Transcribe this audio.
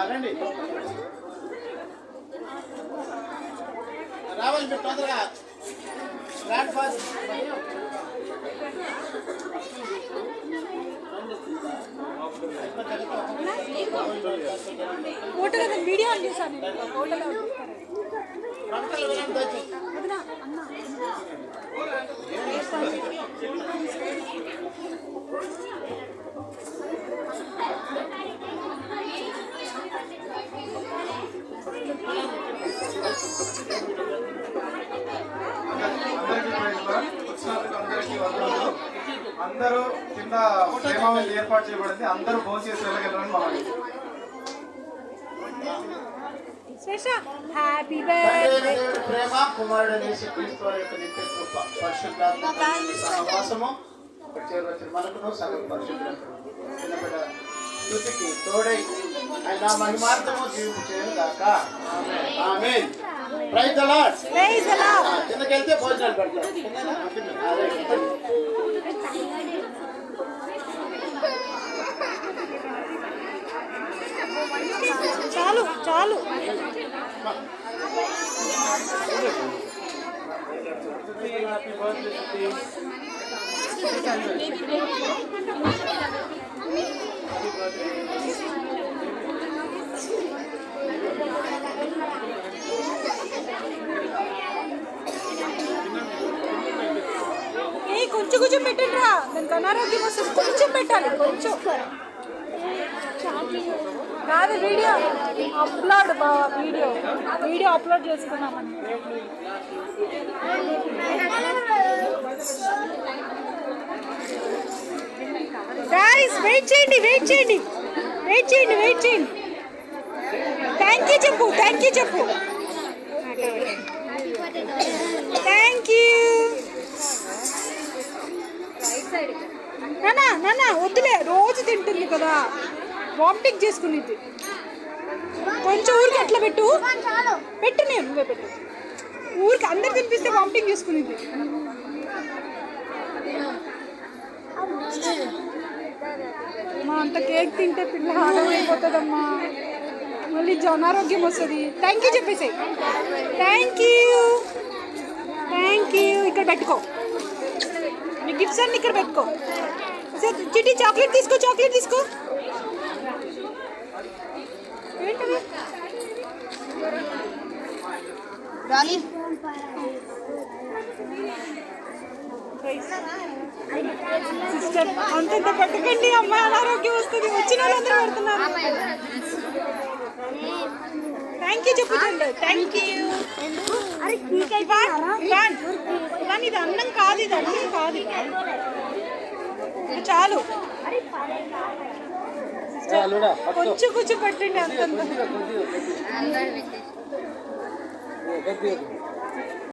రండి రావాలి మీరు తొందరగా ప్లాట్ఫామ్ ఫోటో కదా వీడియో అని చేశాను ఫోటోలో అందరూ కింద ప్రేమావళి ఏర్పాటు చేయబడింది. అందరూ భోజనం చేసి వెళ్ళగలరని మనం హ్యాపీ బర్త్డే ప్రేమ కుమారుడు యేసుక్రీస్తు వారి యొక్క నిత్య కృప పరిశుద్ధాత్మ సహవాసము వచ్చిన మనకును సగం పరిశుద్ధులకు చిన్నపిల్ల స్తుతికి తోడై ఆయన మహిమార్థము జీవితం చేయగాక amen. Praise the Lord. Praise the Lord. కిందకెళ్తే భోజనాలు పెడతారు. చాలు చాలు హ్యాపీ బర్త్డే కొంచెం కొంచెం పెట్టండి రా దానికి అనారోగ్యం వస్తుంది కొంచెం పెట్టాలి కొంచెం కాదు వీడియో అప్లోడ్ వీడియో అప్లోడ్ చేసుకున్నామని గాయ్స్ వెయిట్ చేయండి థ్యాంక్ యూ చెప్పు థ్యాంక్ యూ నానా వద్దులే రోజు తింటుంది కదా వామిటింగ్ చేసుకునేది కొంచెం ఊరికి ఎట్లా పెట్టు నువ్వే పెట్టు ఊరికి అందరు తినిపిస్తే వామిటింగ్ చేసుకునేది మా అంత కేక్ తింటే పిల్ల ఆడమైపోతుందమ్మా మళ్ళీ అనారోగ్యం వస్తుంది థ్యాంక్ యూ చెప్పేసి థ్యాంక్ యూ ఇక్కడ పెట్టుకో నీ గిఫ్ట్స్ అన్ని ఇక్కడ పెట్టుకో చిట్టి చాక్లెట్ తీసుకో ఏంటది రాణి సిస్టర్ అంతంత పెట్టకండి అమ్మాయి అనారోగ్యం వస్తుంది వచ్చిన వాళ్ళందరూ పెడుతున్నారు థ్యాంక్ యూ చెప్పుకోండి థ్యాంక్ యూ కానీ ఇది అన్నం కాదు చాలు కొంచెం పెట్టండి అంత